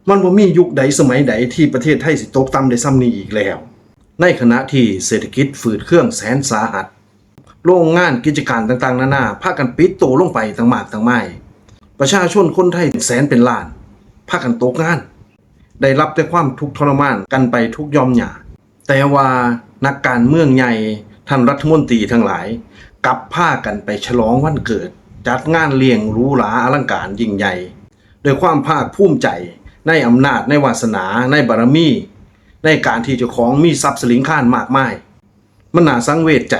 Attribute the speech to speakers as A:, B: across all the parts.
A: มันบ่มียุคใดสมัยใดที่ประเทศไทยสิตกต่ำได้ซ้ำนี้อีกแล้วในขณะที่เศรษฐกิจฝืดเครื่องแสนสาหัสโรงงานกิจการต่างๆนานาพากันปิดตัวลงไปต่างมากต่างไม่ประชาชนคนไทยแสนเป็นล้านพากันตกงานได้รับแต่ความทุกข์ทรมานกันไปทุกย่อมหย่าแต่ว่านักการเมืองใหญ่ท่านรัฐมนตรีทั้งหลายกลับพากันไปฉลองวันเกิดจัดงานเลี้ยงหรูหราอลังการยิ่งใหญ่ด้วยความภาคภูมิใจในอำนาจในวาสนาในบารมีในการที่เจ้าของมีทรัพย์สลิงข้านมากมายมันน่าสังเวชใจ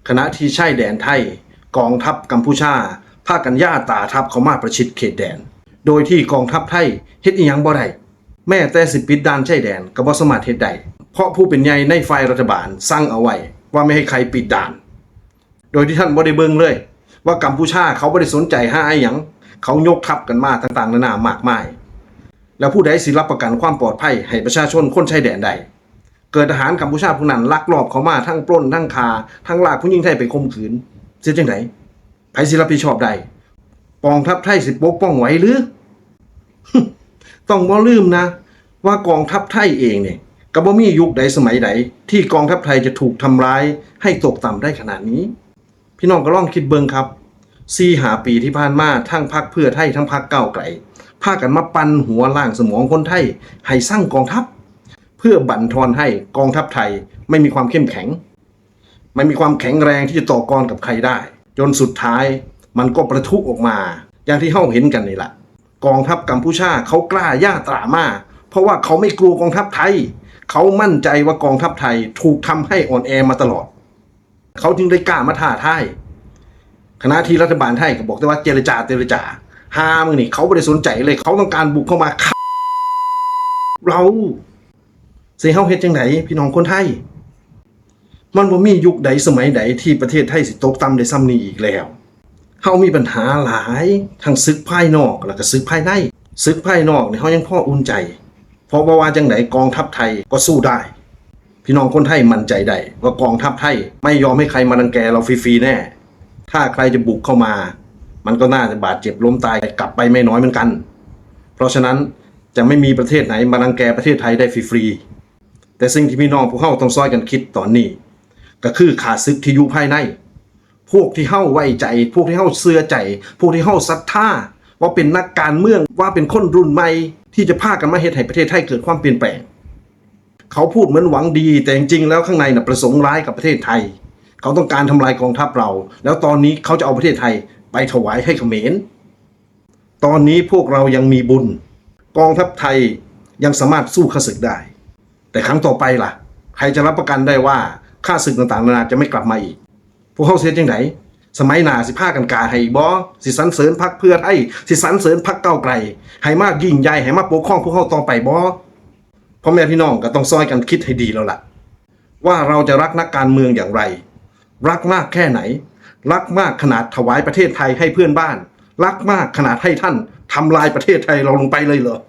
A: ขณะที่ชายแดนไทยกองทัพกัมพูชาพากันย่าตาทัพเข้ามาประชิดเขตแดนโดยที่กองทัพไทยเฮ็ดอีหยังบ่ได้แม้แต่สิปิดด่านชายแดนก็บ่สามารถเฮ็ดได้เพราะผู้เป็นใหญ่ในฝ่ายรัฐบาลสั่งเอาไว้ว่าไม่ให้ใครปิดด่านโดยที่ท่านบ่ได้เบิ่งเลยว่ากัมพูชาเขาบ่ได้สนใจหาอีหยังเขายกทัพกันมาต่างๆนานามากมายแล้วผู้ใดสิรับประกันความปลอดภัยให้ประชาชนคนชายแดนใดเกิดทหารกัมพูชาพวกนั้นลักลอบเข้ามาทั้งปล้นทั้งฆ่าทั้งลากผู้หญิงไทยไปข่มขืนเสียจังไดไผสิรับผิดชอบได้กองทัพไทยสิปกป้องไหวหรือ ต้องบ่ลืมนะว่ากองทัพไทยเองเนี่ยก็บ่มียุคใดสมัยใดที่กองทัพไทยจะถูกทำร้ายให้ตกต่ำได้ขนาดนี้พี่น้องก็ลองคิดเบิ่งครับ4-5 ปีที่ผ่านมาทั้งพรรคเพื่อไทยทั้งพรรคก้าวไกลพากันมาปั่นหัวล่างสมองคนไทยให้สร้างกองทัพเพื่อบั่นทอนให้กองทัพไทยไม่มีความเข้มแข็งไม่มีความแข็งแรงที่จะต่อกรกับใครได้จนสุดท้ายมันก็ประทุออกมาอย่างที่เฮาเห็นกันนี่แหละกองทัพกัมพูชาเขากล้าย่าตรามาเพราะว่าเขาไม่กลัวกองทัพไทยเขามั่นใจว่ากองทัพไทยถูกทำให้อ่อนแอมาตลอดเขาจึงได้กล้ามาท้าทายขณะที่รัฐบาลไทยก็บอกแต่ว่าเจรจาห้ามึงนี่เขาไม่ได้สนใจเลยเขาต้องการบุกเข้ามาฆ่าเราสิเฮาเฮ็ดจังไดพี่น้องคนไทยมันบ่มียุคใดสมัยใดที่ประเทศไทยสิตกต่ำได้ซ้ำนี้อีกแล้วเฮามีปัญหาหลายทั้งศึกภายนอกแล้วก็ศึกภายในศึกภายนอกนี่เฮายังพออุ่นใจเพราะว่าจังไดกองทัพไทยก็สู้ได้พี่น้องคนไทยมั่นใจได้ว่ากองทัพไทยไม่ยอมให้ใครมารังแกเราฟรีๆแน่ถ้าใครจะบุกเข้ามามันก็น่าจะบาดเจ็บล้มตายกลับไปไม่น้อยเหมือนกันเพราะฉะนั้นจะไม่มีประเทศไหนมารังแกประเทศไทยได้ฟรีๆแต่สิ่งที่พี่น้องพวกเฮาต้องซ้อยกันคิดตอนนี้ก็คือขาศึกที่อยู่ภายในพวกที่เฮาไว้ใจพวกที่เฮาเชื่อใจพวกที่เฮาศรัทธาว่าเป็นนักการเมืองว่าเป็นคนรุ่นใหม่ที่จะพากันมาเฮ็ดให้ประเทศไทยเกิดความเปลี่ยนแปลงเขาพูดเหมือนหวังดีแต่จริงๆแล้วข้างในน่ะประสงค์ร้ายกับประเทศไทยเขาต้องการทำลายกองทัพเราแล้วตอนนี้เขาจะเอาประเทศไทยไปถวายให้เขมรตอนนี้พวกเรายังมีบุญกองทัพไทยยังสามารถสู้ข้าศึกได้แต่ครั้งต่อไปล่ะใครจะรับประกันได้ว่าข้าศึกต่างๆนานาจะไม่กลับมาอีกพวกเขาเสียจังไดสมัยหน้าสิพากันกาให้บ่สิสรรเสริญพรรคเพื่อไทยสิสรรเสริญพรรคก้าวไกลให้มากยิ่งใหญ่ให้มาปกครองพวกเขาต่อไปบ่พ่อแม่พี่น้องก็ต้องซอยกันคิดให้ดีแล้วล่ะว่าเราจะรักนักการเมืองอย่างไรรักมากแค่ไหนรักมากขนาดถวายประเทศไทยให้เพื่อนบ้านรักมากขนาดให้ท่านทำลายประเทศไทยเราลงไปเลยเหรอ